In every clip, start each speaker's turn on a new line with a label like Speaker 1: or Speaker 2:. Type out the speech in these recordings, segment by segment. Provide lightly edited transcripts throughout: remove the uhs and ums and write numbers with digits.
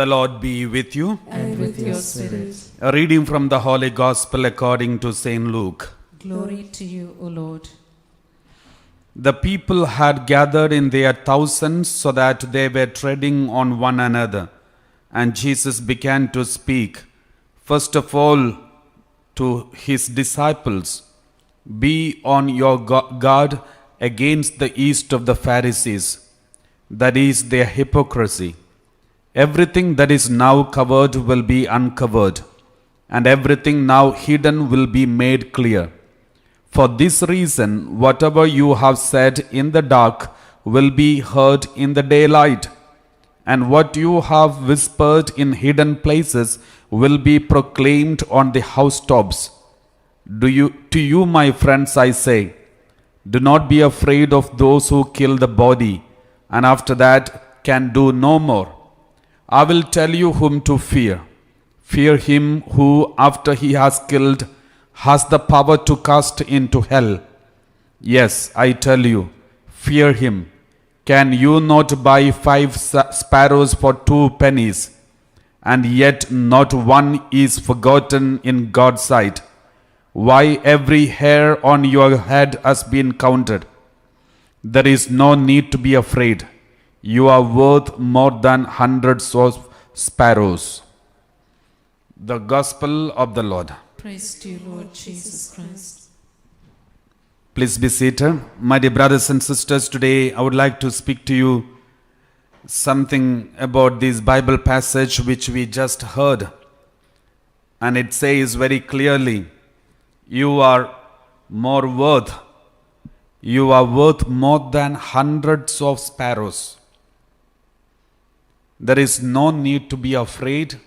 Speaker 1: The Lord be with you.
Speaker 2: And with your spirit.
Speaker 1: A reading from the Holy Gospel according to St. Luke.
Speaker 2: Glory to you, O Lord.
Speaker 1: The people had gathered in their thousands so that they were treading on one another. And Jesus began to speak, first of all, to his disciples. Be on your guard against the yeast of the Pharisees, that is their hypocrisy. Everything that is now covered will be uncovered, and everything now hidden will be made clear. For this reason, whatever you have said in the dark will be heard in the daylight, and what you have whispered in hidden places will be proclaimed on the housetops. To you, my friends, I say, do not be afraid of those who kill the body, and after that can do no more. I will tell you whom to fear. Fear him who, after he has killed, has the power to cast into hell. Yes, I tell you, fear him. Can you not buy 5 sparrows for 2 pennies, and yet not one is forgotten in God's sight? Why, every hair on your head has been counted. There is no need to be afraid. You are worth more than hundreds of sparrows. The Gospel of the Lord.
Speaker 2: Praise to you, Lord Jesus Christ.
Speaker 1: Please be seated. My dear brothers and sisters, today I would like to speak to you something about this Bible passage which we just heard. And it says very clearly, you are worth more than hundreds of sparrows. There is no need to be afraid.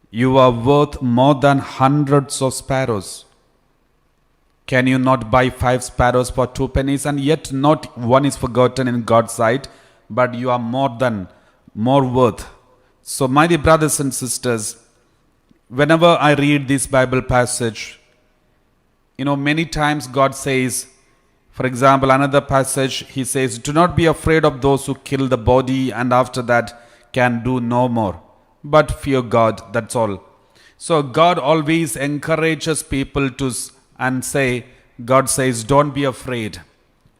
Speaker 1: You are worth more than hundreds of sparrows. Can you not buy 5 sparrows for 2 pennies, and yet not one is forgotten in God's sight, but you are more worth. So my dear brothers and sisters, whenever I read this Bible passage, many times God says, for example, another passage, he says, do not be afraid of those who kill the body and after that can do no more, but fear God, that's all. So God always encourages people and say, God says, don't be afraid.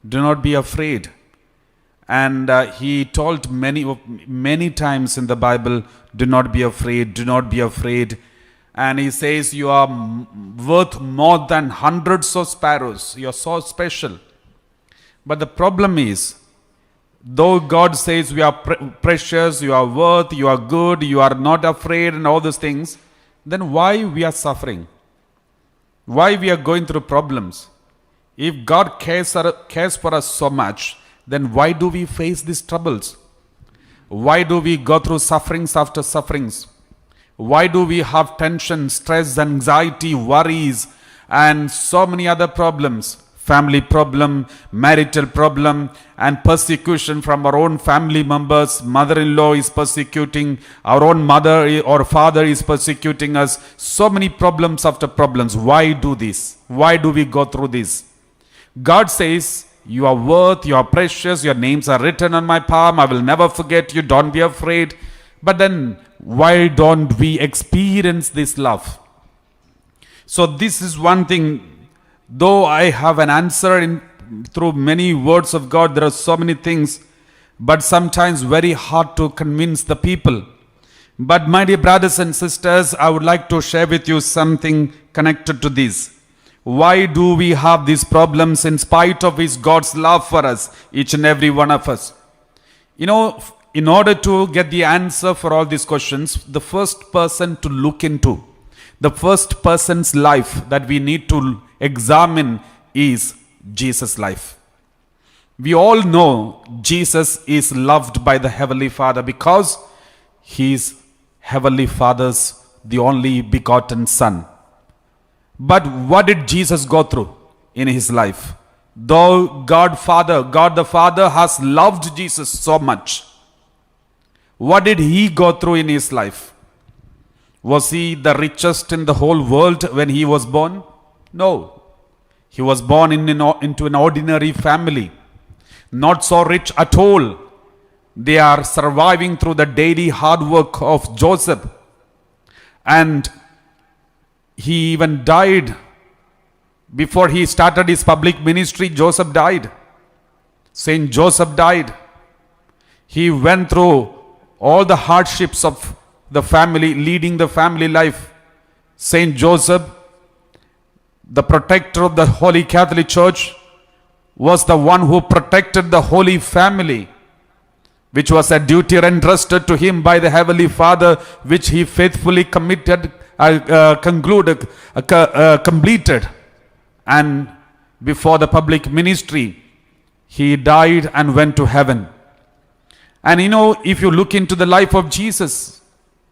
Speaker 1: Do not be afraid. And he told many times in the Bible, do not be afraid, do not be afraid. And he says, you are worth more than hundreds of sparrows. You are so special. But the problem is, though God says we are precious, you are worth, you are good, you are not afraid and all those things, then why we are suffering? Why we are going through problems? If God cares for us so much, then why do we face these troubles? Why do we go through sufferings after sufferings? Why do we have tension, stress, anxiety, worries, and so many other problems? Family problem, marital problem, and persecution from our own family members. Mother-in-law is persecuting, our own mother or father is persecuting us. So many problems after problems. Why do this? Why do we go through this? God says, you are worth, you are precious, your names are written on my palm, I will never forget you, don't be afraid. But then, why don't we experience this love? So this is one thing. Though I have an answer through many words of God, there are so many things, but sometimes very hard to convince the people. But my dear brothers and sisters, I would like to share with you something connected to this. Why do we have these problems in spite of God's love for us, each and every one of us? In order to get the answer for all these questions, the first person to look into, the first person's life that we need to examine is Jesus' life. We all know Jesus is loved by the Heavenly Father because He is Heavenly Father's the only begotten Son. But what did Jesus go through in His life? Though God the Father has loved Jesus so much, what did He go through in His life? Was He the richest in the whole world when He was born? No. He was born into an ordinary family. Not so rich at all. They are surviving through the daily hard work of Joseph. And he even died. Before he started his public ministry, Joseph died. Saint Joseph died. He went through all the hardships of the family, leading the family life. Saint Joseph, the protector of the Holy Catholic Church, was the one who protected the Holy Family, which was a duty entrusted to him by the Heavenly Father, which he faithfully completed. And before the public ministry, he died and went to heaven. And if you look into the life of Jesus,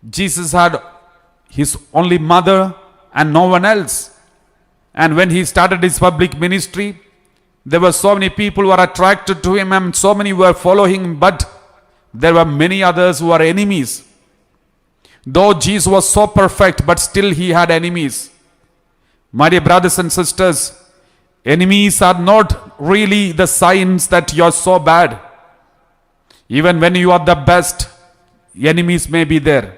Speaker 1: Jesus had his only mother and no one else. And when he started his public ministry, there were so many people who were attracted to him and so many were following him, but there were many others who were enemies. Though Jesus was so perfect, but still he had enemies. My dear brothers and sisters, enemies are not really the signs that you are so bad. Even when you are the best, enemies may be there.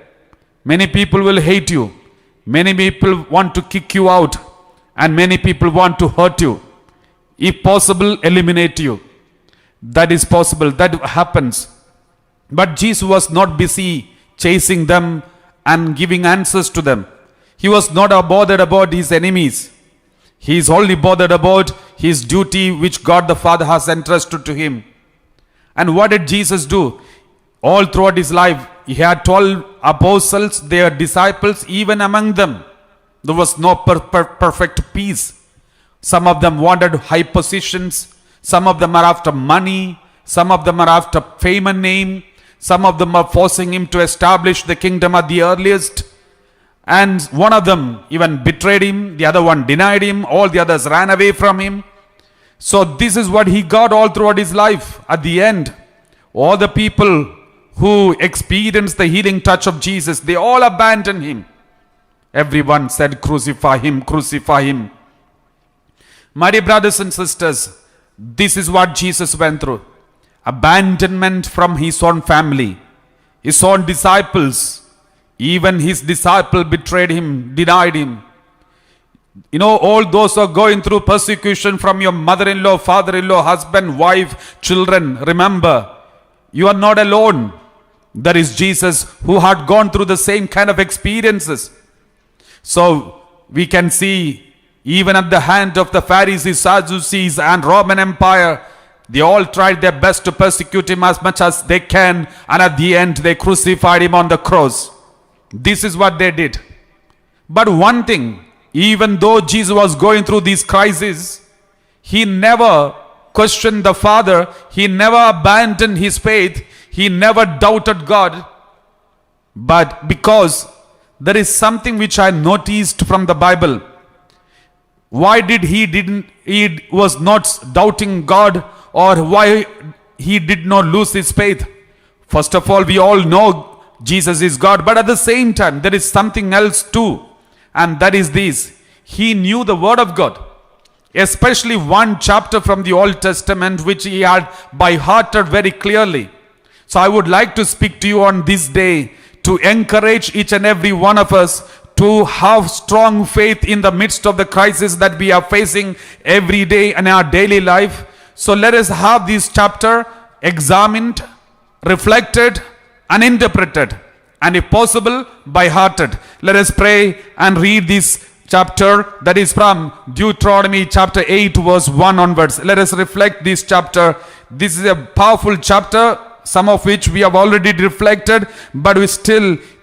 Speaker 1: Many people will hate you. Many people want to kick you out. And many people want to hurt you. If possible, eliminate you. That is possible. That happens. But Jesus was not busy chasing them and giving answers to them. He was not bothered about his enemies. He is only bothered about his duty which God the Father has entrusted to him. And what did Jesus do? All throughout his life, he had 12 apostles, their disciples, even among them. There was no perfect peace. Some of them wanted high positions. Some of them are after money. Some of them are after fame and name. Some of them are forcing him to establish the kingdom at the earliest. And one of them even betrayed him. The other one denied him. All the others ran away from him. So this is what he got all throughout his life. At the end, all the people who experienced the healing touch of Jesus, they all abandoned him. Everyone said, crucify him, crucify him. My dear brothers and sisters, this is what Jesus went through. Abandonment from his own family, his own disciples. Even his disciple betrayed him, denied him. All those who are going through persecution from your mother-in-law, father-in-law, husband, wife, children, remember, you are not alone. There is Jesus who had gone through the same kind of experiences. So we can see even at the hand of the Pharisees, Sadducees and Roman Empire, they all tried their best to persecute him as much as they can, and at the end they crucified him on the cross. This is what they did. But one thing, even though Jesus was going through these crises, he never questioned the Father. He never abandoned his faith. He never doubted God. But because there is something which I noticed from the Bible. Why did he was not doubting God, or why he did not lose his faith? First of all, we all know Jesus is God, but at the same time, there is something else too. And that is this. He knew the word of God, especially one chapter from the Old Testament, which he had by hearted very clearly. So I would like to speak to you on this day to encourage each and every one of us to have strong faith in the midst of the crisis that we are facing every day in our daily life. So let us have this chapter examined, reflected, and interpreted, and if possible, by hearted. Let us pray and read this chapter, that is from Deuteronomy chapter 8 verse 1 onwards. Let us reflect this chapter. This is a powerful chapter, some of which we have already reflected, but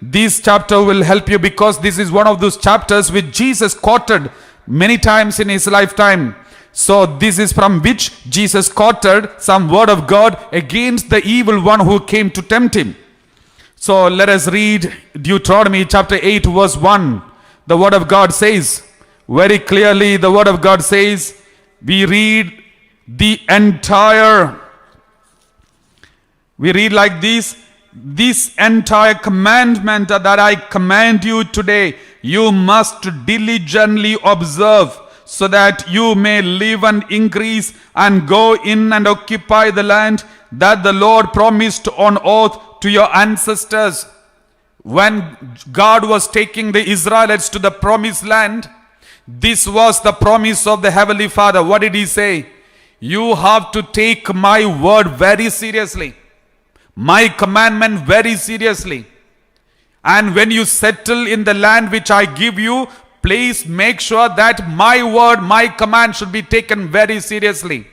Speaker 1: this chapter will help you, because this is one of those chapters which Jesus quoted many times in his lifetime. So this is from which Jesus quoted some word of God against the evil one who came to tempt him. So let us read Deuteronomy chapter 8 verse 1. The word of God says, very clearly the word of God says, we read like this entire commandment that I command you today, you must diligently observe, so that you may live and increase and go in and occupy the land that the Lord promised on oath to your ancestors. When God was taking the Israelites to the promised land, this was the promise of the Heavenly Father. What did He say? You have to take my word very seriously, my commandment very seriously. And when you settle in the land which I give you, please make sure that my word, my command should be taken very seriously.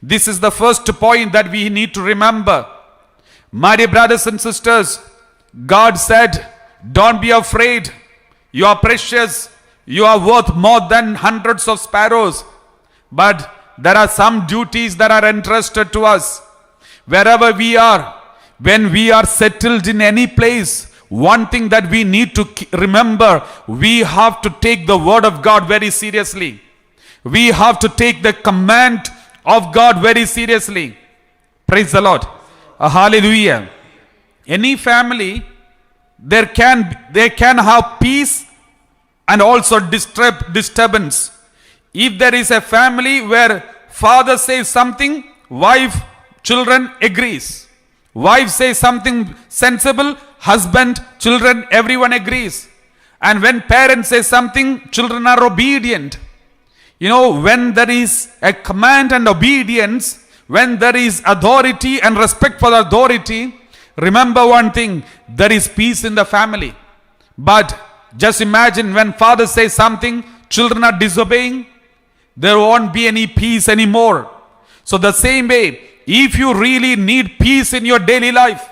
Speaker 1: This is the first point that we need to remember. My dear brothers and sisters, God said, don't be afraid. You are precious. You are worth more than hundreds of sparrows. But there are some duties that are entrusted to us. Wherever we are, when we are settled in any place, one thing that we need to remember, we have to take the word of God very seriously. We have to take the command of God very seriously. Praise the Lord. Hallelujah. Any family, they can have peace and also disturbance. If there is a family where father says something, wife, children agrees. Wife says something sensible, husband, children, everyone agrees. And when parents say something, children are obedient. You know, when there is a command and obedience, when there is authority and respect for the authority, remember one thing, there is peace in the family. But just imagine when father says something, children are disobeying, there won't be any peace anymore. So the same way, if you really need peace in your daily life,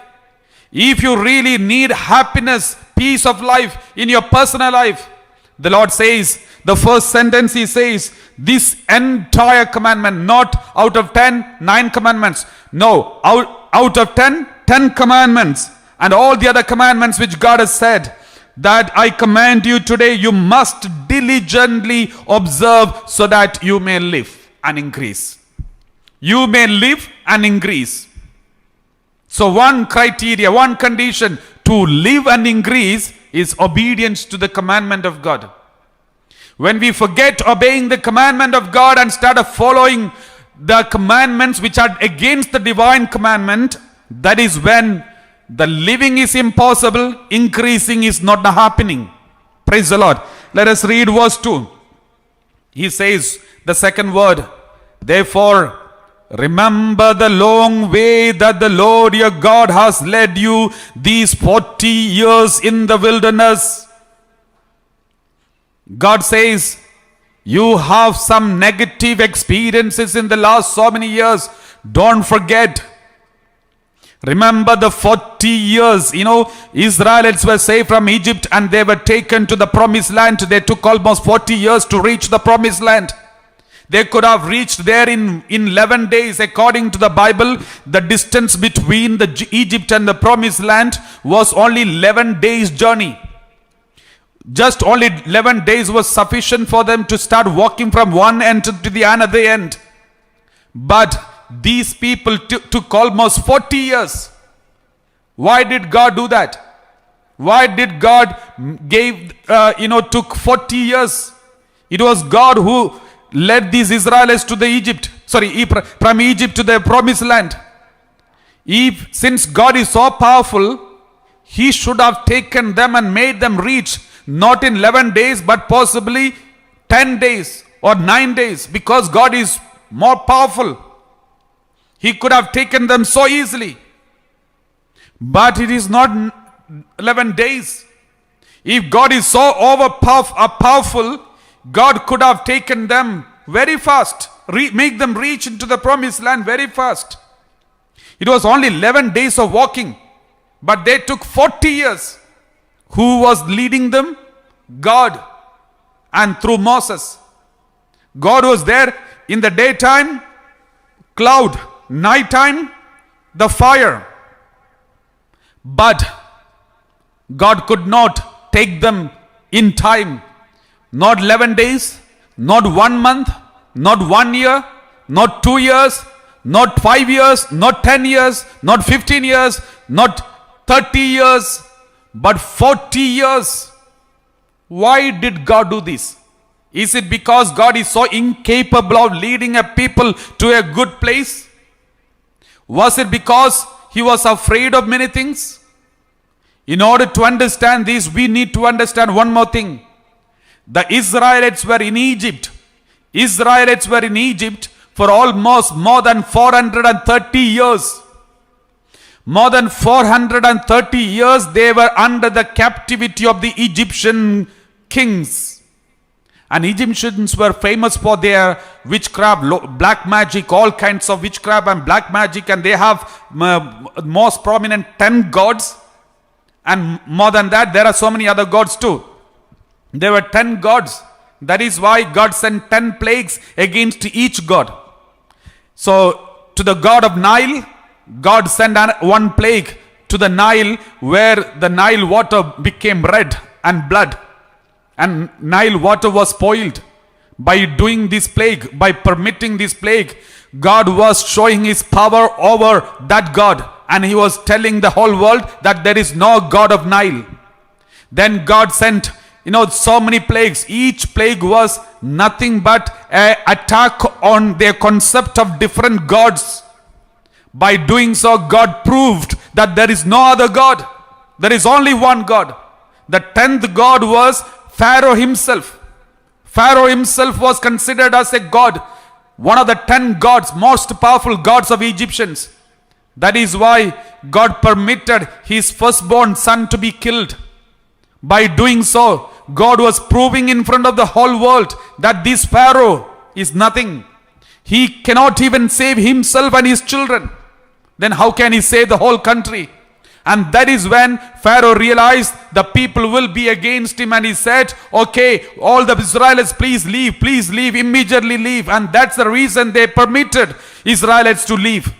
Speaker 1: if you really need happiness, peace of life in your personal life, the Lord says, the first sentence He says, this entire commandment, not out of 10, 9 commandments. No, out of 10, 10 commandments. And all the other commandments which God has said, that I command you today, you must diligently observe so that you may live and increase. You may live and increase. So one criteria, one condition to live and increase is obedience to the commandment of God. When we forget obeying the commandment of God and start following the commandments which are against the divine commandment, that is when the living is impossible, increasing is not happening. Praise the Lord. Let us read verse 2. He says, the second word, therefore, remember the long way that the Lord your God has led you these 40 years in the wilderness. God says, you have some negative experiences in the last so many years. Don't forget. Remember the 40 years, Israelites were saved from Egypt and they were taken to the promised land. They took almost 40 years to reach the promised land. They could have reached there in 11 days. According to the Bible, the distance between the Egypt and the promised land was only 11 days journey. Just only 11 days was sufficient for them to start walking from one end to the another end. But these people took almost 40 years. Why did God do that? Why did God took 40 years? It was God who led these Israelites to from Egypt to the promised land. Since God is so powerful, He should have taken them and made them reach not in 11 days, but possibly 10 days or 9 days, because God is more powerful. He could have taken them so easily. But it is not 11 days. If God is so powerful, God could have taken them very fast, make them reach into the promised land very fast. It was only 11 days of walking, but they took 40 years. Who was leading them? God, and through Moses. God was there in the daytime, cloud, nighttime, the fire. But God could not take them in time. Not 11 days, not 1 month, not 1 year, not 2 years, not 5 years, not 10 years, not 15 years, not 30 years, but 40 years. Why did God do this? Is it because God is so incapable of leading a people to a good place? Was it because he was afraid of many things? In order to understand this, we need to understand one more thing. The Israelites were in Egypt. Israelites were in Egypt for almost more than 430 years. More than 430 years they were under the captivity of the Egyptian kings. And Egyptians were famous for their witchcraft, black magic, all kinds of witchcraft and black magic, and they have most prominent 10 gods. And more than that, there are so many other gods too. There were 10 gods. That is why God sent 10 plagues against each god. So to the god of Nile, God sent one plague to the Nile, where the Nile water became red and blood. And Nile water was spoiled. By doing this plague, by permitting this plague, God was showing his power over that god. And he was telling the whole world that there is no god of Nile. Then God sent, so many plagues. Each plague was nothing but an attack on their concept of different gods. By doing so, God proved that there is no other God. There is only one God. The 10th God was Pharaoh himself. Pharaoh himself was considered as a god. One of the 10 gods, most powerful gods of Egyptians. That is why God permitted his firstborn son to be killed. By doing so, God was proving in front of the whole world that this Pharaoh is nothing. He cannot even save himself and his children. Then how can he save the whole country? And that is when Pharaoh realized the people will be against him, and he said, okay, all the Israelites, please leave, immediately leave. And that's the reason they permitted Israelites to leave.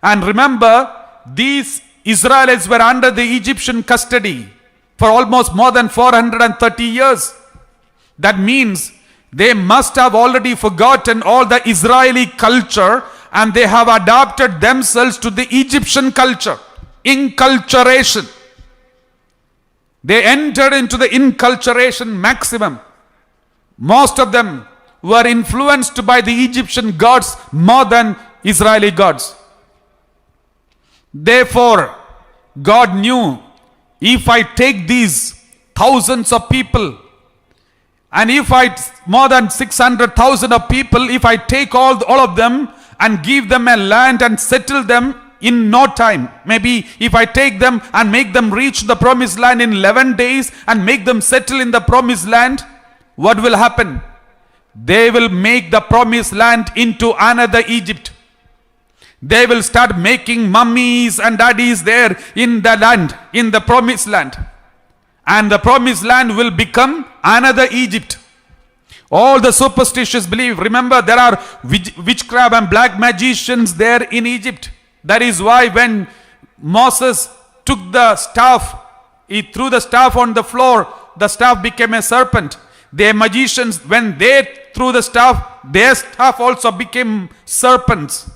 Speaker 1: And remember, these Israelites were under the Egyptian custody for almost more than 430 years. That means they must have already forgotten all the Israeli culture, and they have adapted themselves to the Egyptian culture. Inculturation. They entered into the inculturation maximum. Most of them were influenced by the Egyptian gods more than Israeli gods. Therefore, God knew, if I take these thousands of people, and if more than 600,000 of people, if I take all of them and give them a land and settle them in no time, maybe if I take them and make them reach the promised land in 11 days and make them settle in the promised land, what will happen? They will make the promised land into another Egypt. They will start making mummies and daddies there in the land, in the promised land. And the promised land will become another Egypt. All the superstitious believe. Remember, there are witchcraft and black magicians there in Egypt. That is why when Moses took the staff, he threw the staff on the floor, the staff became a serpent. Their magicians, when they threw the staff, their staff also became serpents.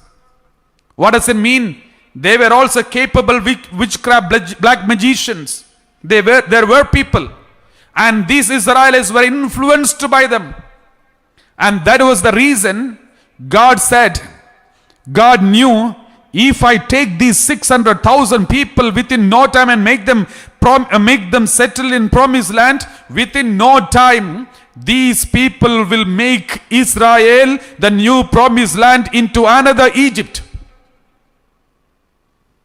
Speaker 1: What does it mean? They were also capable witchcraft, black magicians. There were people. And these Israelites were influenced by them. And that was the reason God said, God knew, if I take these 600,000 people within no time and make them settle in promised land, within no time, these people will make Israel, the new promised land, into another Egypt.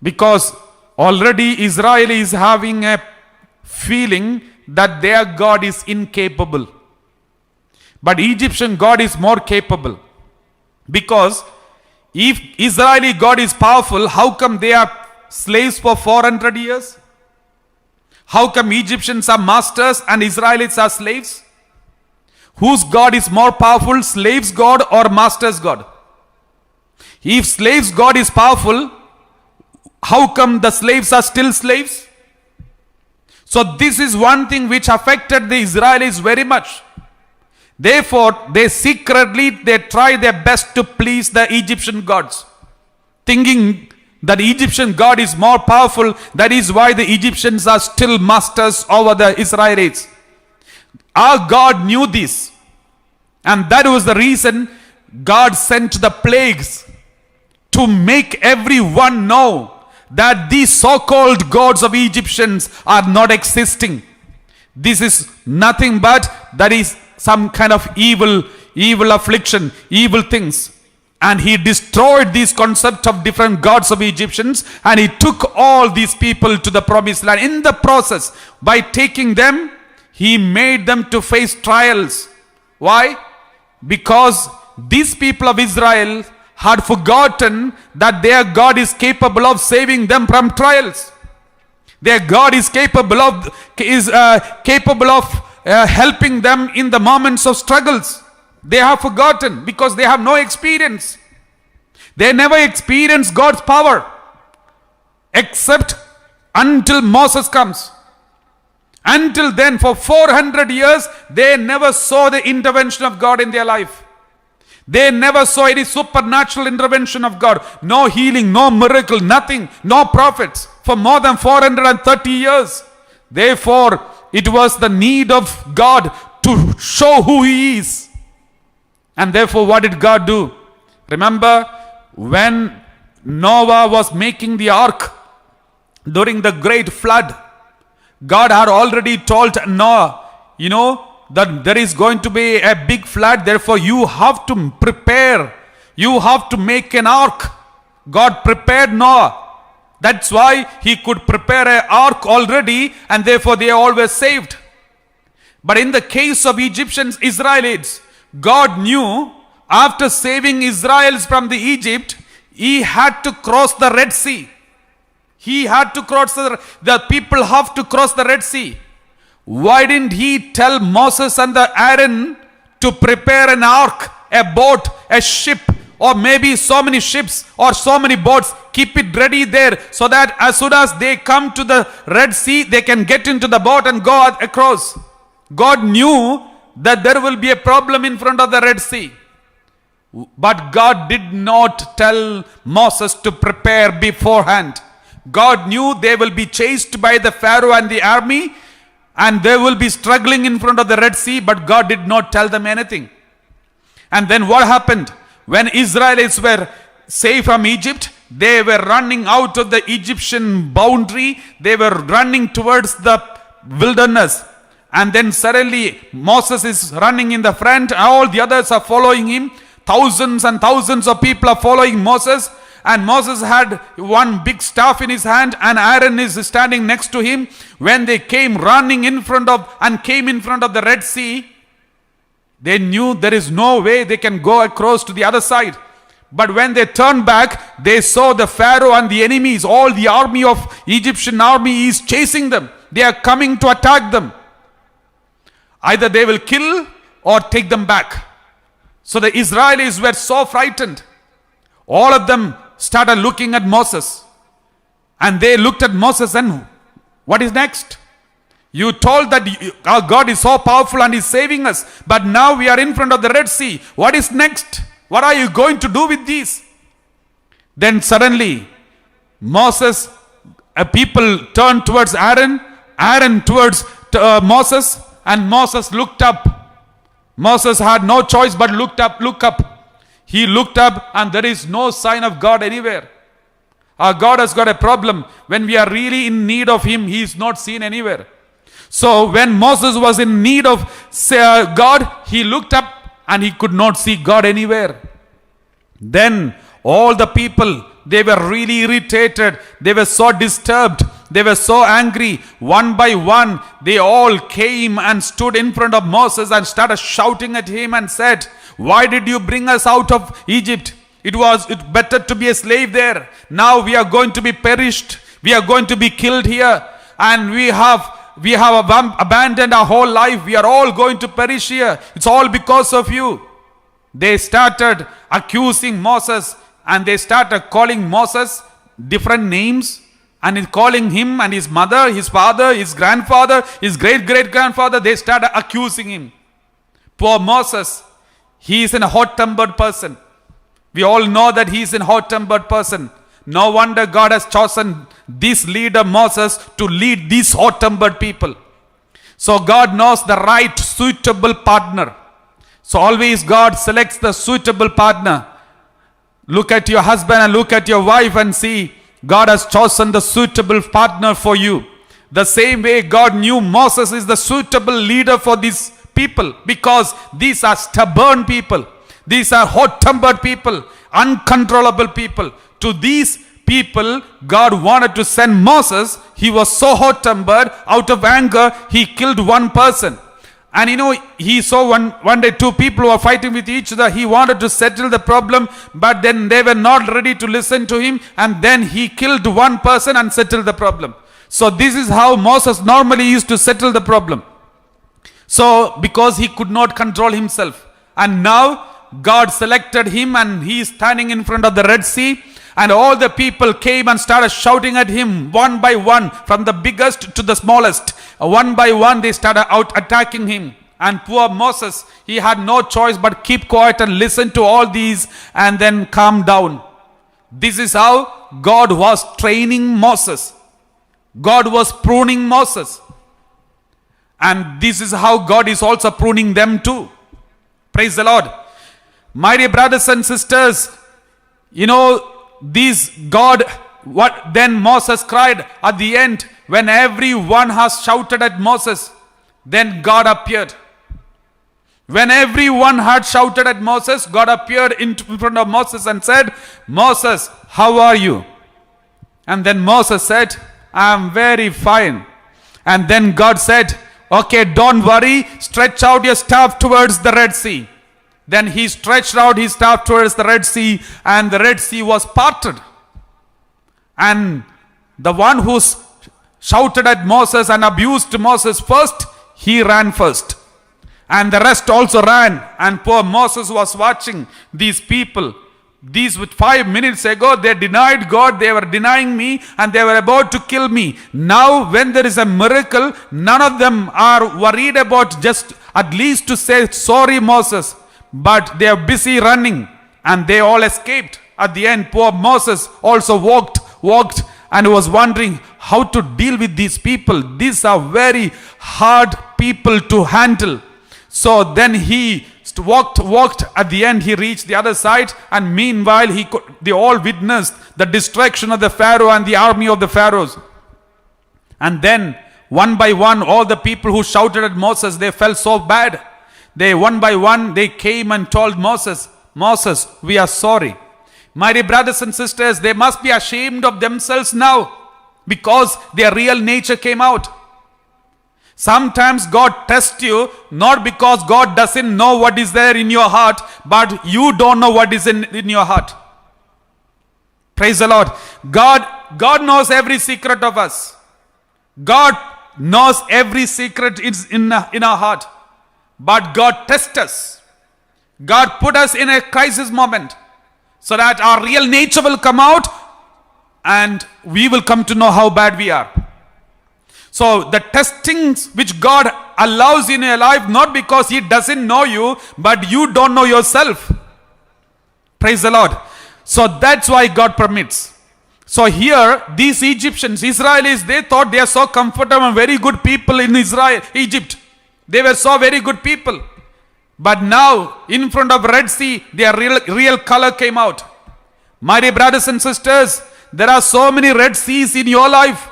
Speaker 1: Because already Israel is having a feeling that their God is incapable. But Egyptian God is more capable. Because if Israeli God is powerful, how come they are slaves for 400 years? How come Egyptians are masters and Israelites are slaves? Whose God is more powerful, slaves' God or master's God? If slaves' God is powerful, how come the slaves are still slaves? So this is one thing which affected the Israelis very much. Therefore, they try their best to please the Egyptian gods, thinking that the Egyptian God is more powerful. That is why the Egyptians are still masters over the Israelites. Our God knew this, and that was the reason God sent the plagues to make everyone know that these so-called gods of Egyptians are not existing. This is nothing but that is some kind of evil affliction, evil things. And he destroyed these concepts of different gods of Egyptians, and he took all these people to the promised land. In the process, by taking them, he made them to face trials. Why? Because these people of Israel had forgotten that their God is capable of saving them from trials. Their God is capable of helping them in the moments of struggles. They have forgotten because they have no experience. They never experienced God's power except until Moses comes. Until then, for 400 years, they never saw the intervention of God in their life. They never saw any supernatural intervention of God. No healing, no miracle, nothing, no prophets for more than 430 years. Therefore, it was the need of God to show who He is. And therefore, what did God do? Remember, when Noah was making the ark during the great flood, God had already told Noah, that there is going to be a big flood, therefore you have to prepare. You have to make an ark. God prepared Noah. That's why he could prepare an ark already, and therefore they all were saved. But in the case of Egyptians, Israelites, God knew after saving Israelites from the Egypt, he had to cross the Red Sea. He had to cross the people have to cross the Red Sea. Why didn't he tell Moses and Aaron to prepare an ark, a boat, a ship, or maybe so many ships or so many boats? Keep it ready there so that as soon as they come to the Red Sea, they can get into the boat and go across. God knew that there will be a problem in front of the Red Sea. But God did not tell Moses to prepare beforehand. God knew they will be chased by the Pharaoh and the army, and they will be struggling in front of the Red Sea, but God did not tell them anything. And then what happened? When Israelites were saved from Egypt, they were running out of the Egyptian boundary. They were running towards the wilderness. And then suddenly Moses is running in the front. All the others are following him. Thousands and thousands of people are following Moses. And Moses had one big staff in his hand, and Aaron is standing next to him. When they came running in front of the Red Sea, they knew there is no way they can go across to the other side. But when they turned back, they saw the Pharaoh and the enemies, all the army of Egyptian army is chasing them. They are coming to attack them. Either they will kill or take them back. So the Israelis were so frightened. All of them started looking at Moses. And they looked at Moses and what is next? You told that our God is so powerful and is saving us. But now we are in front of the Red Sea. What is next? What are you going to do with these? Then suddenly Moses, people turned towards Aaron. Aaron towards Moses. And Moses looked up. Moses had no choice but look up. He looked up and there is no sign of God anywhere. Our God has got a problem. When we are really in need of Him, He is not seen anywhere. So when Moses was in need of God, he looked up and he could not see God anywhere. Then all the people, they were really irritated. They were so disturbed. They were so angry. One by one, they all came and stood in front of Moses and started shouting at him and said, "Why did you bring us out of Egypt? It was better to be a slave there. Now we are going to be perished. We are going to be killed here. And we have abandoned our whole life. We are all going to perish here. It's all because of you." They started accusing Moses and they started calling Moses different names. And calling him and his mother, his father, his grandfather, his great-great-grandfather, they started accusing him. Poor Moses, he is a hot-tempered person. We all know that he is a hot-tempered person. No wonder God has chosen this leader Moses to lead these hot-tempered people. So God knows the right suitable partner. So always God selects the suitable partner. Look at your husband and look at your wife and see God has chosen the suitable partner for you. The same way God knew Moses is the suitable leader for these people, because these are stubborn people. These are hot-tempered people, uncontrollable people. To these people, God wanted to send Moses. He was so hot-tempered, out of anger, he killed one person. And he saw one day two people were fighting with each other. He wanted to settle the problem, but then they were not ready to listen to him. And then he killed one person and settled the problem. So this is how Moses normally used to settle the problem. So because he could not control himself. And now God selected him and he is standing in front of the Red Sea. And all the people came and started shouting at him one by one, from the biggest to the smallest. One by one they started out attacking him. And poor Moses, he had no choice but keep quiet and listen to all these and then calm down. This is how God was training Moses. God was pruning Moses. And this is how God is also pruning them too. Praise the Lord. My dear brothers and sisters, what then Moses cried at the end, when everyone has shouted at Moses, then God appeared. When everyone had shouted at Moses, God appeared in front of Moses and said, Moses, how are you? And then Moses said, I am very fine. And then God said, okay, don't worry, stretch out your staff towards the Red Sea. Then he stretched out his staff towards the Red Sea, and the Red Sea was parted. And the one who shouted at Moses and abused Moses first, he ran first. And the rest also ran. And poor Moses was watching these people. These 5 minutes ago, they denied God, they were denying me, and they were about to kill me. Now, when there is a miracle, none of them are worried about just at least to say, sorry, Moses. But they are busy running, and they all escaped. At the end, poor Moses also walked and was wondering how to deal with these people. These are very hard people to handle. So then he walked. At the end, he reached the other side, and meanwhile, they all witnessed the destruction of the Pharaoh and the army of the Pharaohs. And then, one by one, all the people who shouted at Moses, they felt so bad. One by one, they came and told Moses, Moses, we are sorry. My dear brothers and sisters, they must be ashamed of themselves now, because their real nature came out. Sometimes God tests you, not because God doesn't know what is there in your heart, but you don't know what is in your heart. Praise the Lord. God knows every secret of us. God knows every secret in our heart. But God tests us. God put us in a crisis moment so that our real nature will come out and we will come to know how bad we are. So the testings which God allows in your life, not because He doesn't know you, but you don't know yourself. Praise the Lord. So that's why God permits. So here, these Israelis, they thought they are so comfortable and very good people in Egypt. They were so very good people. But now, in front of Red Sea, their real color came out. My dear brothers and sisters, there are so many Red Seas in your life.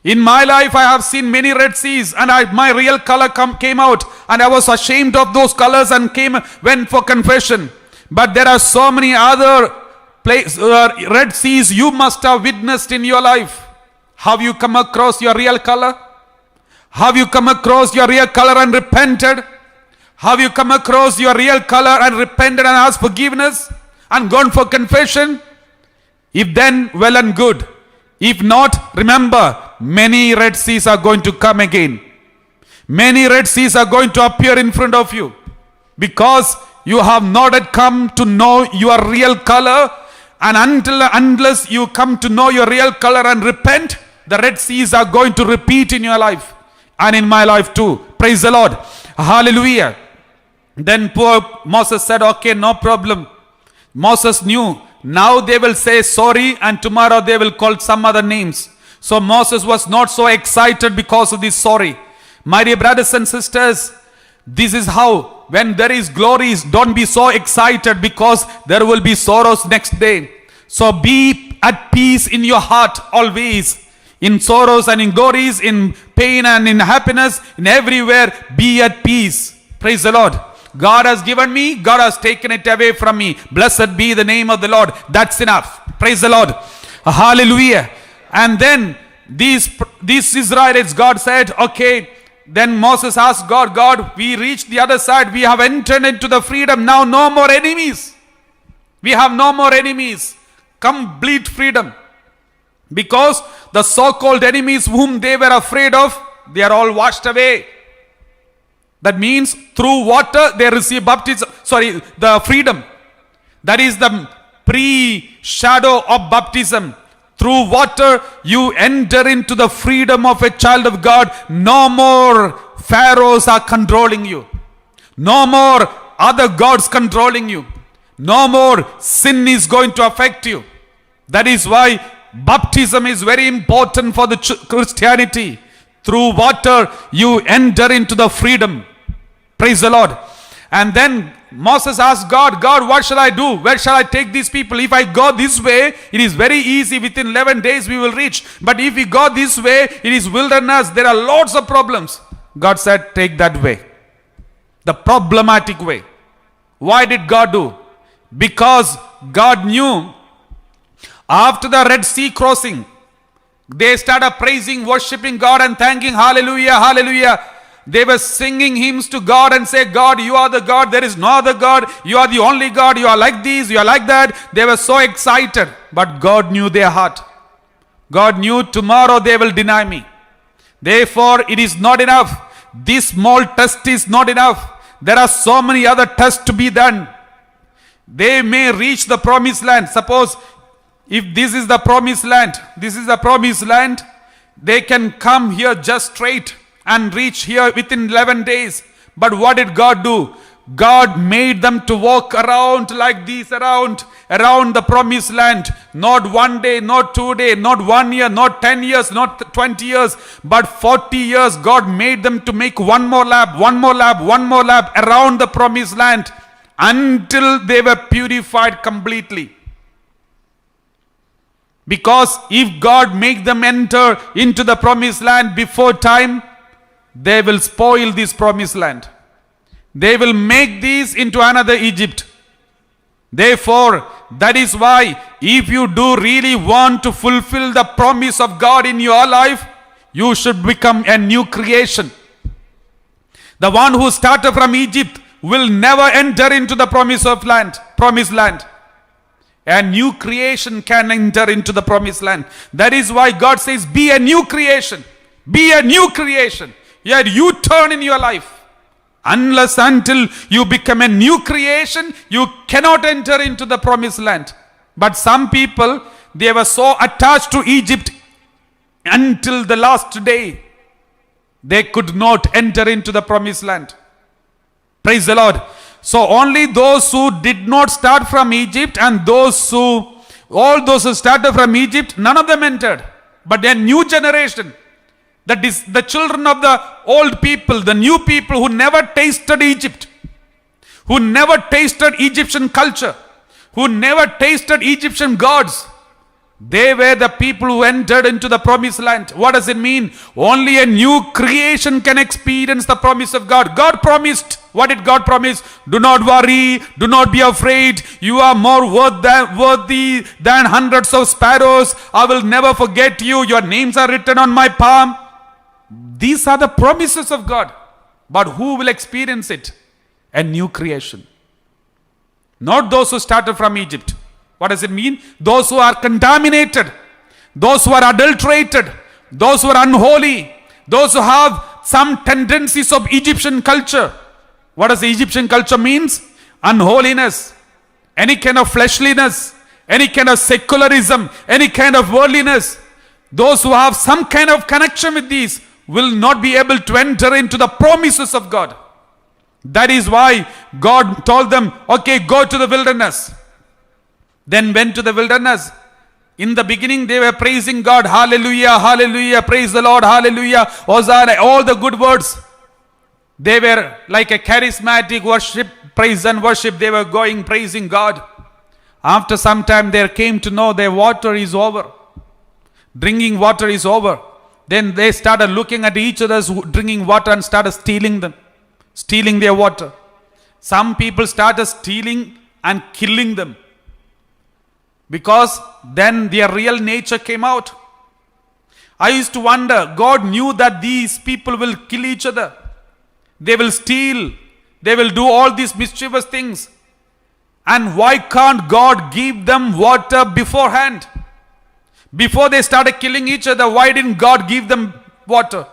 Speaker 1: In my life, I have seen many Red Seas, and my real color came out, and I was ashamed of those colors and went for confession. But there are so many other Red Seas you must have witnessed in your life. Have you come across your real color? Have you come across your real color and repented? Have you come across your real color and repented and asked forgiveness and gone for confession? If then, well and good. If not, remember, many Red Seas are going to come again. Many Red Seas are going to appear in front of you, because you have not yet come to know your real color. And unless you come to know your real color and repent, the Red Seas are going to repeat in your life and in my life too. Praise the Lord. Hallelujah. Then poor Moses said, okay, no problem. Moses knew, now they will say sorry and tomorrow they will call some other names. So Moses was not so excited because of this sorry. My dear brothers and sisters, This is how, when there is glories, don't be so excited because there will be sorrows next day. So be at peace in your heart always. In sorrows and in glories, in pain and in happiness, in everywhere, be at peace. Praise the Lord. God has given me, God has taken it away from me. Blessed be the name of the Lord. That's enough. Praise the Lord. Hallelujah. And then these Israelites, God said, okay, then Moses asked God, God, we reached the other side. We have entered into the freedom. Now no more enemies. We have no more enemies. Complete freedom. Because the so-called enemies whom they were afraid of, they are all washed away. That means through water they receive baptism, the freedom. That is the pre-shadow of baptism. Through water you enter into the freedom of a child of God. No more pharaohs are controlling you. No more other gods controlling you. No more sin is going to affect you. That is why baptism is very important for the Christianity. Through water you enter into the freedom. Praise the Lord. And then Moses asked God, God, what shall I do? Where shall I take these people? If I go this way, it is very easy. Within 11 days we will reach. But if we go this way, it is wilderness. There are lots of problems. God said, take that way. The problematic way. Why did God do? Because God knew after the Red Sea crossing, they started praising, worshiping God and thanking, hallelujah, hallelujah. They were singing hymns to God and say, God, you are the God, there is no other God, you are the only God, you are like this, you are like that. They were so excited, but God knew their heart. God knew tomorrow they will deny me. Therefore, it is not enough. This small test is not enough. There are so many other tests to be done. They may reach the promised land. Suppose if this is the promised land, they can come here just straight and reach here within 11 days. But what did God do? God made them to walk around like this, around the promised land. Not 1 day, not 2 days, not 1 year, not 10 years, not 20 years, but 40 years. God made them to make one more lap around the promised land until they were purified completely. Because if God make them enter into the promised land before time, they will spoil this promised land. They will make this into another Egypt. Therefore, that is why if you do really want to fulfill the promise of God in your life, you should become a new creation. The one who started from Egypt will never enter into the promised land. A new creation can enter into the promised land. That is why God says, be a new creation. Be a new creation. Yet you turn in your life. Until you become a new creation, you cannot enter into the promised land. But some people, they were so attached to Egypt until the last day, they could not enter into the promised land. Praise the Lord. So only those who did not start from Egypt and all those who started from Egypt, none of them entered. But a new generation, that is the children of the old people, the new people who never tasted Egypt, who never tasted Egyptian culture, who never tasted Egyptian gods. They were the people who entered into the promised land. What does it mean? Only a new creation can experience the promise of God. God promised. What did God promise? Do not worry. Do not be afraid. You are more worthy than hundreds of sparrows. I will never forget you. Your names are written on my palm. These are the promises of God. But who will experience it? A new creation. Not those who started from Egypt. What does it mean? Those who are contaminated, those who are adulterated, those who are unholy, those who have some tendencies of Egyptian culture. What does the Egyptian culture means? Unholiness, any kind of fleshliness, any kind of secularism, any kind of worldliness. Those who have some kind of connection with these will not be able to enter into the promises of God. That is why God told them, okay, go to the wilderness. Then went to the wilderness. In the beginning they were praising God. Hallelujah, hallelujah, praise the Lord, hallelujah, Hosanna, all the good words. They were like a charismatic worship, praise and worship. They were going praising God. After some time, they came to know their water is over. Drinking water is over. Then they started looking at each other's drinking water and started stealing their water. Some people started stealing and killing them, because then their real nature came out. I used to wonder, God knew that these people will kill each other. They will steal. They will do all these mischievous things. And why can't God give them water beforehand? Before they started killing each other, why didn't God give them water?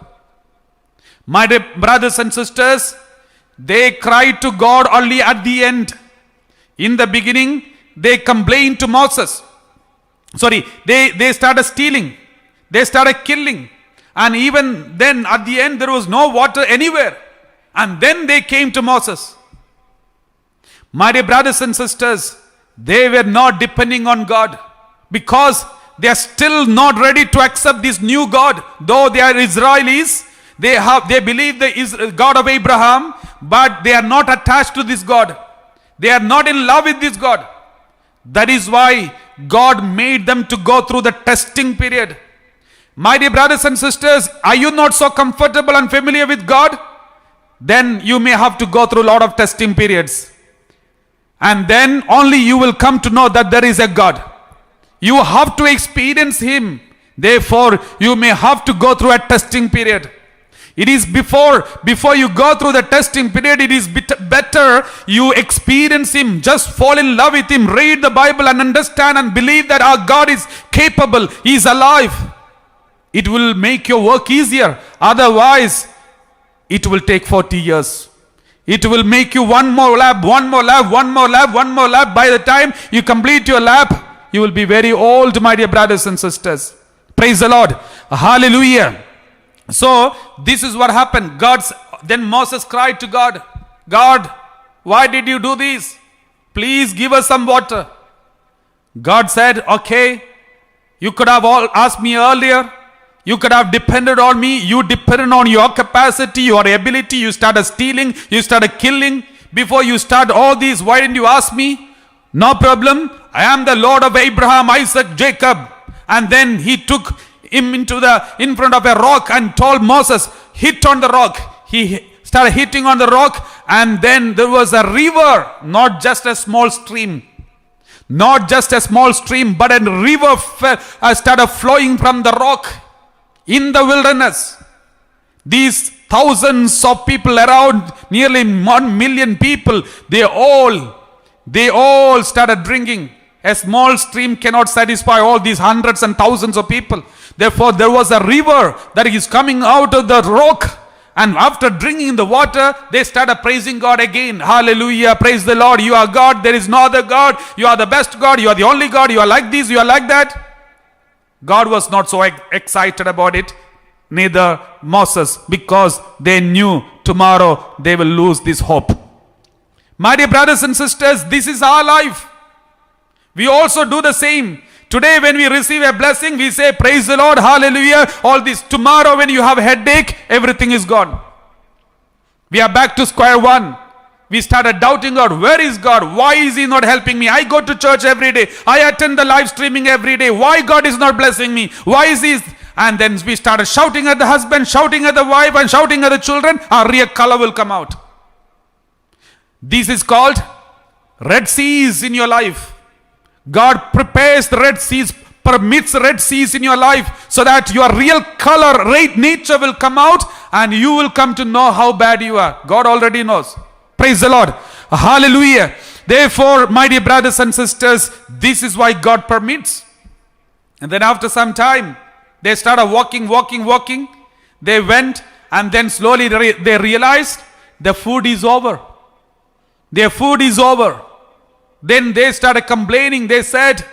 Speaker 1: My dear brothers and sisters, they cried to God only at the end. In the beginning, they complained to Moses. They started stealing. They started killing. And even then, at the end, there was no water anywhere. And then they came to Moses. My dear brothers and sisters, they were not depending on God, because they are still not ready to accept this new God. Though they are Israelis, they believe the God of Abraham, but they are not attached to this God. They are not in love with this God. That is why God made them to go through the testing period. My dear brothers and sisters, are you not so comfortable and familiar with God? Then you may have to go through a lot of testing periods. And then only you will come to know that there is a God. You have to experience Him. Therefore, you may have to go through a testing period. It is before you go through the testing period, it is better you experience Him. Just fall in love with Him. Read the Bible and understand and believe that our God is capable. He is alive. It will make your work easier. Otherwise, it will take 40 years. It will make you one more lap. By the time you complete your lap, you will be very old, my dear brothers and sisters. Praise the Lord. Hallelujah. So, this is what happened. Then Moses cried to God, God, why did you do this? Please give us some water. God said, okay, you could have all asked me earlier. You could have depended on me. You depended on your capacity, your ability. You started stealing. You started killing. Before you start all these, why didn't you ask me? No problem. I am the Lord of Abraham, Isaac, Jacob. And then he took him in front of a rock and told Moses, hit on the rock. He started hitting on the rock, and then there was a river, not just a small stream. Not just a small stream, but a river started flowing from the rock. In the wilderness, these thousands of people around, nearly 1 million people, they all started drinking. A small stream cannot satisfy all these hundreds and thousands of people. Therefore, there was a river that is coming out of the rock. And after drinking the water, they started praising God again. Hallelujah. Praise the Lord. You are God. There is no other God. You are the best God. You are the only God. You are like this. You are like that. God was not so excited about it, neither Moses, because they knew tomorrow they will lose this hope. My dear brothers and sisters, this is our life. We also do the same. Today when we receive a blessing, we say, praise the Lord, hallelujah, all this. Tomorrow when you have a headache, everything is gone. We are back to square one. We started doubting God. Where is God? Why is He not helping me? I go to church every day. I attend the live streaming every day. Why God is not blessing me? Why is He? And then we started shouting at the husband, shouting at the wife, and shouting at the children. Our real color will come out. This is called Red Seas in your life. God prepares the Red Seas, permits Red Seas in your life, so that your real color, right nature will come out, and you will come to know how bad you are. God already knows. Praise the Lord. Hallelujah. Therefore, my dear brothers and sisters, this is why God permits. And then after some time, they started walking. They went, and then slowly they realized the food is over. Their food is over. Then they started complaining. They said,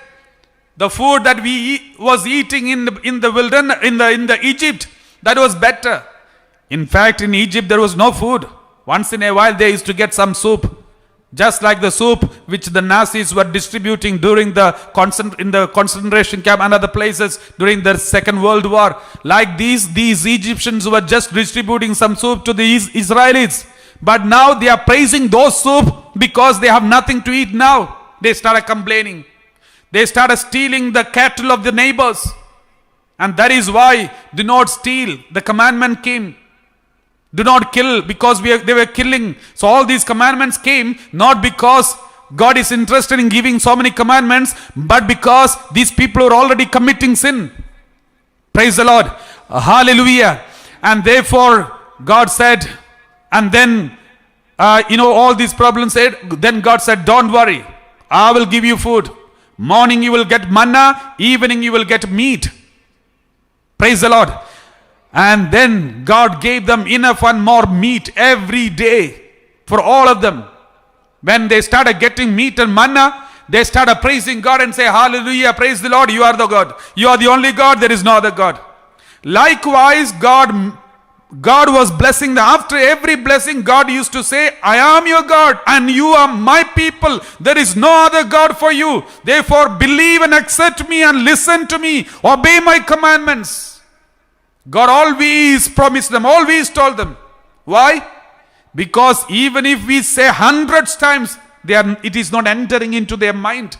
Speaker 1: the food that we was eating in the wilderness, in the Egypt, that was better. In fact, in Egypt there was no food. Once in a while they used to get some soup. Just like the soup which the Nazis were distributing during the in the concentration camp and other places during the Second World War. Like these Egyptians were just distributing some soup to the Israelis. But now they are praising those soup because they have nothing to eat now. They started complaining. They started stealing the cattle of the neighbors. And that is why do not steal. The commandment came. Do not kill, because they were killing. So all these commandments came not because God is interested in giving so many commandments, but because these people are already committing sin. Praise the Lord. Hallelujah. And therefore God said, and then all these problems said, then God said, don't worry, I will give you food. Morning you will get manna, evening you will get meat. Praise the Lord. And then God gave them enough and more meat every day for all of them. When they started getting meat and manna, they started praising God and say, hallelujah, praise the Lord, you are the God. You are the only God, there is no other God. Likewise, God was blessing them. After every blessing, God used to say, I am your God and you are my people. There is no other God for you. Therefore, believe and accept me and listen to me. Obey my commandments. God always promised them, always told them. Why? Because even if we say hundreds times, it is not entering into their mind.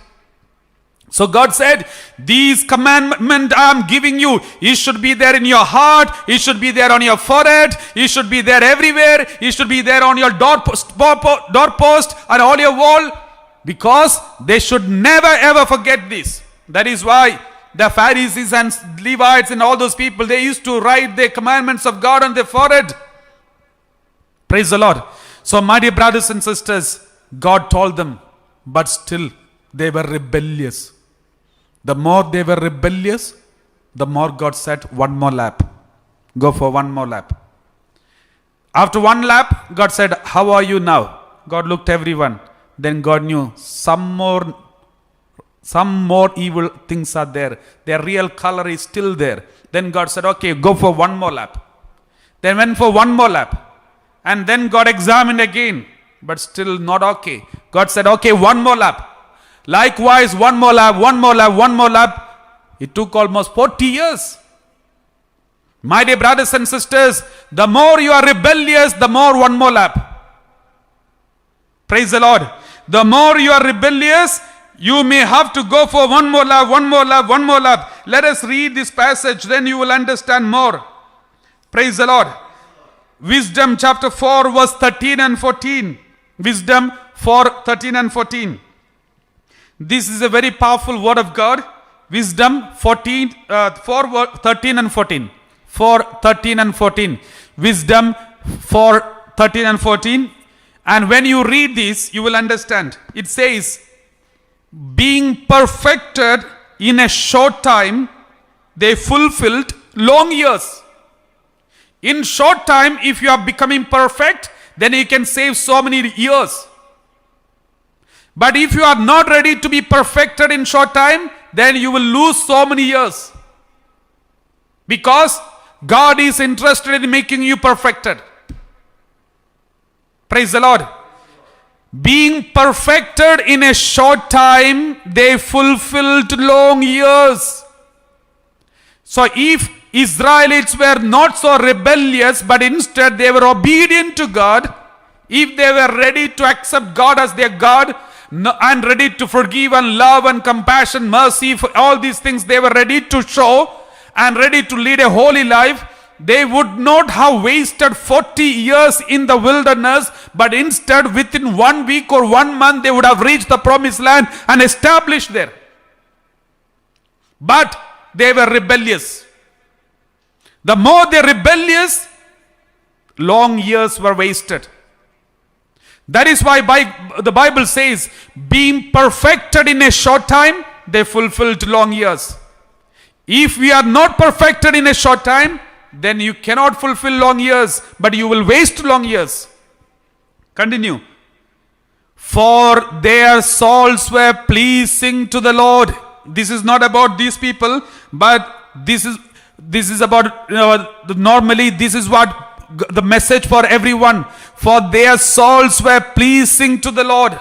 Speaker 1: So God said, these commandments I am giving you, it should be there in your heart, it should be there on your forehead, it should be there everywhere, it should be there on your doorpost and all your wall, because they should never ever forget this. That is why the Pharisees and Levites and all those people, they used to write the commandments of God on their forehead. Praise the Lord. So my dear brothers and sisters, God told them, but still they were rebellious. The more they were rebellious, the more God said, one more lap. Go for one more lap. After one lap, God said, how are you now? God looked everyone. Then God knew some more evil things are there. Their real color is still there. Then God said, okay, go for one more lap. Then went for one more lap. And then God examined again, but still not okay. God said, okay, one more lap. Likewise, one more lap. It took almost 40 years. My dear brothers and sisters, the more you are rebellious, the more one more lap. Praise the Lord. The more you are rebellious, you may have to go for one more lap. Let us read this passage, then you will understand more. Praise the Lord. Wisdom chapter 4 verse 13 and 14. Wisdom 4, 13 and 14. This is a very powerful word of God. Wisdom 4, 13 and 14. 4, 13 and 14. Wisdom 4, 13 and 14. And when you read this, you will understand. It says, being perfected in a short time, they fulfilled long years. In short time, if you are becoming perfect, then you can save so many years. But if you are not ready to be perfected in short time, then you will lose so many years. Because God is interested in making you perfected. Praise the Lord. Being perfected in a short time, they fulfilled long years. So if Israelites were not so rebellious, but instead they were obedient to God, if they were ready to accept God as their God, and ready to forgive and love and compassion, mercy, for all these things they were ready to show and ready to lead a holy life, they would not have wasted 40 years in the wilderness, but instead within 1 week or 1 month they would have reached the promised land and established there. But they were rebellious. The more they were rebellious, long years were wasted. That is why the Bible says, being perfected in a short time, they fulfilled long years. If we are not perfected in a short time, then you cannot fulfill long years, but you will waste long years. Continue. For their souls were pleasing to the Lord. This is not about these people, but this is about, normally this is what the message for everyone. for their souls were pleasing to the Lord.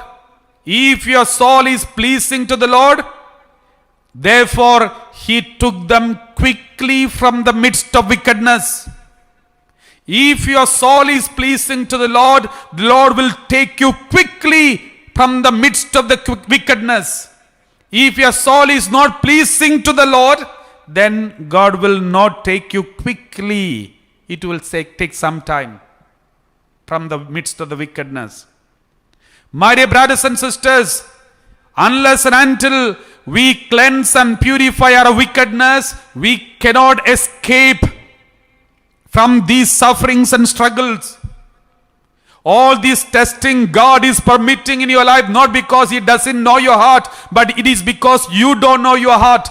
Speaker 1: If your soul is pleasing to the Lord, therefore he took them quickly from the midst of wickedness. If your soul is pleasing to the Lord will take you quickly from the midst of the wickedness. If your soul is not pleasing to the Lord, then God will not take you quickly. It will take some time from the midst of the wickedness. My dear brothers and sisters, unless and until we cleanse and purify our wickedness, we cannot escape from these sufferings and struggles. All this testing God is permitting in your life, not because He doesn't know your heart, but it is because you don't know your heart.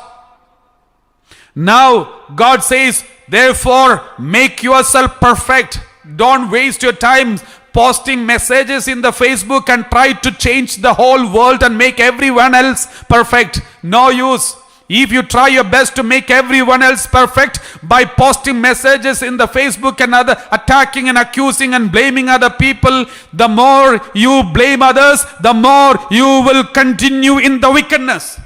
Speaker 1: Now, God says, therefore, make yourself perfect. Don't waste your time posting messages in the Facebook and try to change the whole world and make everyone else perfect. No use. If you try your best to make everyone else perfect by posting messages in the Facebook and other, attacking and accusing and blaming other people, the more you blame others, the more you will continue in the wickedness.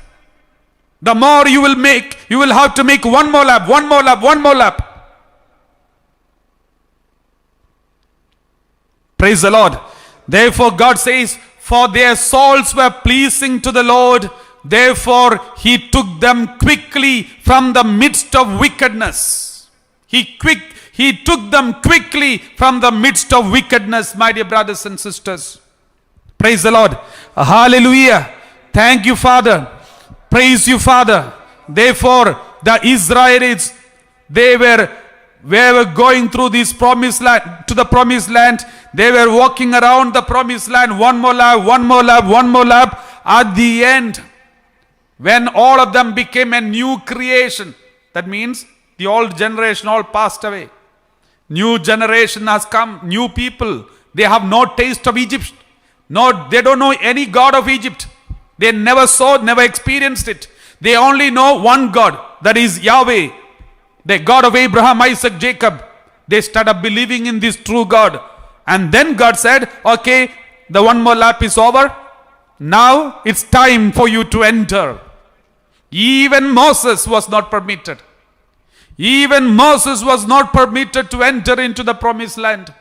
Speaker 1: The more you will have to make one more lap. Praise the Lord. Therefore God says, for their souls were pleasing to the Lord, therefore he took them quickly from the midst of wickedness. He took them quickly from the midst of wickedness, my dear brothers and sisters. Praise the Lord. Hallelujah. Thank you, Father. Praise you, Father. Therefore, the Israelites, they were going through this promised land, to the promised land. They were walking around the promised land, one more lap. At the end, when all of them became a new creation, that means the old generation all passed away. New generation has come, new people. They have no taste of Egypt. They don't know any God of Egypt. They never saw, never experienced it. They only know one God, that is Yahweh, the God of Abraham, Isaac, Jacob. They started believing in this true God. And then God said, okay, the one more lap is over. Now it's time for you to enter. Even Moses was not permitted. Even Moses was not permitted to enter into the promised land.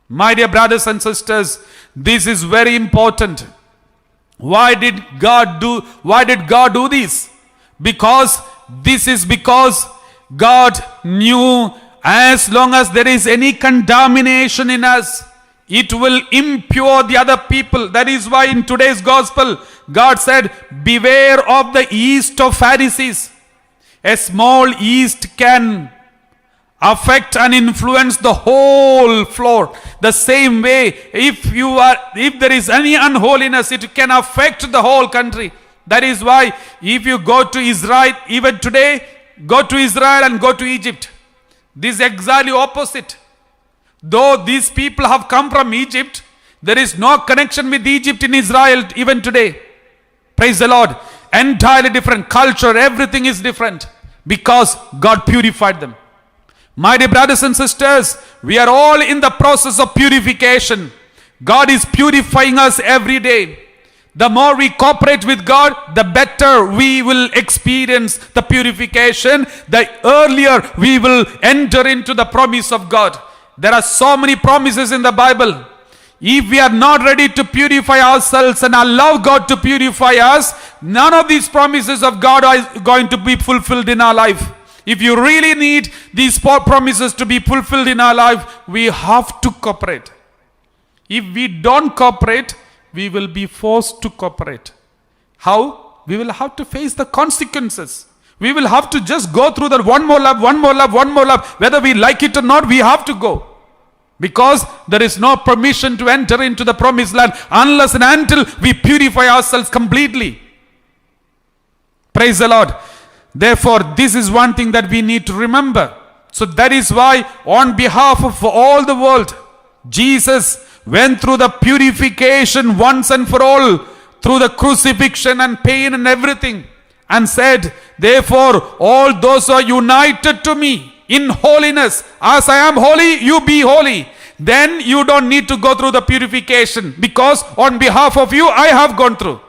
Speaker 1: My dear brothers and sisters, this is very important. Why did God do this? Because God knew as long as there is any contamination in us, it will impure the other people. That is why in today's gospel, God said, beware of the yeast of Pharisees. A small yeast can affect and influence the whole floor. The same way, if there is any unholiness, it can affect the whole country. That is why if you go to Israel, even today, go to Israel and go to Egypt. This is exactly opposite. Though these people have come from Egypt, there is no connection with Egypt in Israel even today. Praise the Lord. Entirely different culture, everything is different because God purified them. My dear brothers and sisters, we are all in the process of purification. God is purifying us every day. The more we cooperate with God, the better we will experience the purification, the earlier we will enter into the promise of God. There are so many promises in the Bible. If we are not ready to purify ourselves and allow God to purify us, none of these promises of God are going to be fulfilled in our life. If you really need these promises to be fulfilled in our life, we have to cooperate. If we don't cooperate, we will be forced to cooperate. How? We will have to face the consequences. We will have to just go through that one more lap. Whether we like it or not, we have to go. Because there is no permission to enter into the promised land unless and until we purify ourselves completely. Praise the Lord. Therefore, this is one thing that we need to remember. So that is why on behalf of all the world, Jesus went through the purification once and for all, through the crucifixion and pain and everything, and said, therefore, all those who are united to me in holiness, as I am holy, you be holy. then you don't need to go through the purification, because on behalf of you, I have gone through.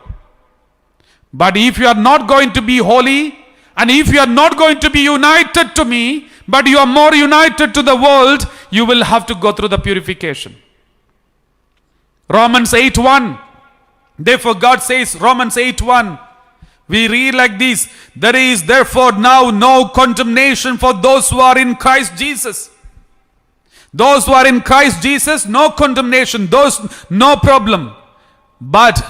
Speaker 1: But if you are not going to be holy, and if you are not going to be united to me, but you are more united to the world, you will have to go through the purification. Romans 8:1. Therefore God says, Romans 8:1, we read like this: there is therefore now no condemnation for those who are in Christ Jesus. Those who are in Christ Jesus, no condemnation, those no problem. But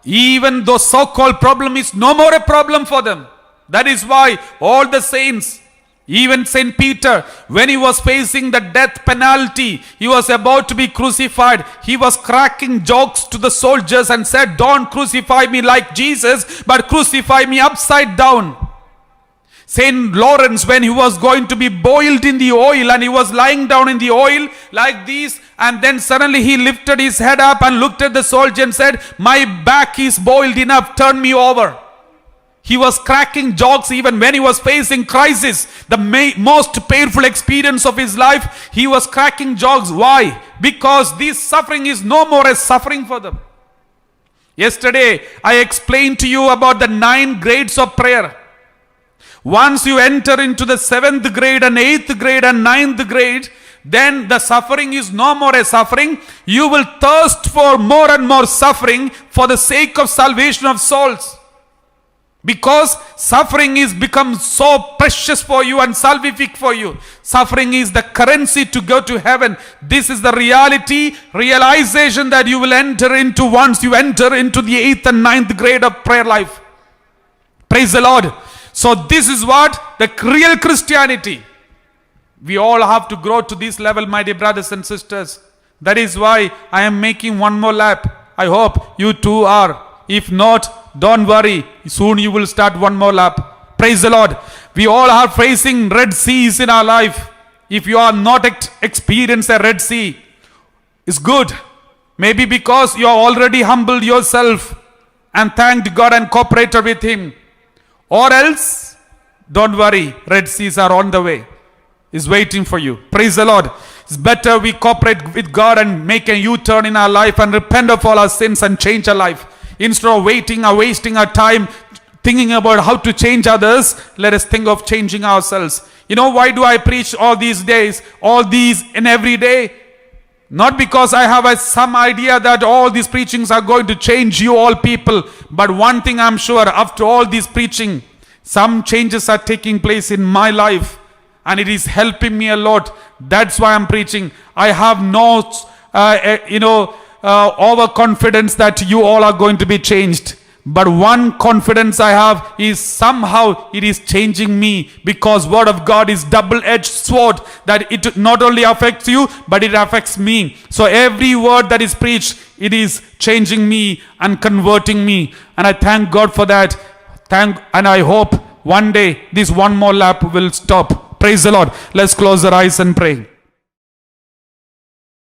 Speaker 1: even though so-called problem is no more a problem for them. That is why all the saints, even Saint Peter, when he was facing the death penalty, he was about to be crucified, he was cracking jokes to the soldiers and said, don't crucify me like Jesus, but crucify me upside down. Saint Lawrence, when he was going to be boiled in the oil and he was lying down in the oil like this, and then suddenly he lifted his head up and looked at the soldier and said, my back is boiled enough, turn me over. He was cracking jokes even when he was facing crisis, the most painful experience of his life. He was cracking jokes. Why? Because this suffering is no more a suffering for them. Yesterday, I explained to you about the 9 grades of prayer. Once you enter into the 7th grade and 8th grade and 9th grade, then the suffering is no more a suffering. You will thirst for more and more suffering for the sake of salvation of souls. Because suffering is become so precious for you and salvific for you. Suffering is the currency to go to heaven. This is the realization that you will enter into once you enter into the 8th and 9th grade of prayer life. Praise the Lord. So this is what the real Christianity. We all have to grow to this level, my dear brothers and sisters. That is why I am making one more lap. I hope you too are. If not, don't worry. Soon you will start one more lap. Praise the Lord. We all are facing Red Seas in our life. If you are not experienced a Red Sea, it's good. Maybe because you have already humbled yourself and thanked God and cooperated with Him. Or else, don't worry, Red Seas are on the way. Is waiting for you. Praise the Lord. It's better we cooperate with God and make a U-turn in our life and repent of all our sins and change our life. Instead of waiting or wasting our time thinking about how to change others, let us think of changing ourselves. You know, why do I preach all these days, all these in every day? Not because I have some idea that all these preachings are going to change you all people. But one thing I'm sure, after all this preaching, some changes are taking place in my life. And it is helping me a lot. That's why I'm preaching. I have no, overconfidence that you all are going to be changed. But one confidence I have is somehow it is changing me, because Word of God is double-edged sword, that it not only affects you, but it affects me. So every word that is preached, it is changing me and converting me. And I thank God for that. And I hope one day this one more lap will stop. Praise the Lord. Let's close our eyes and pray.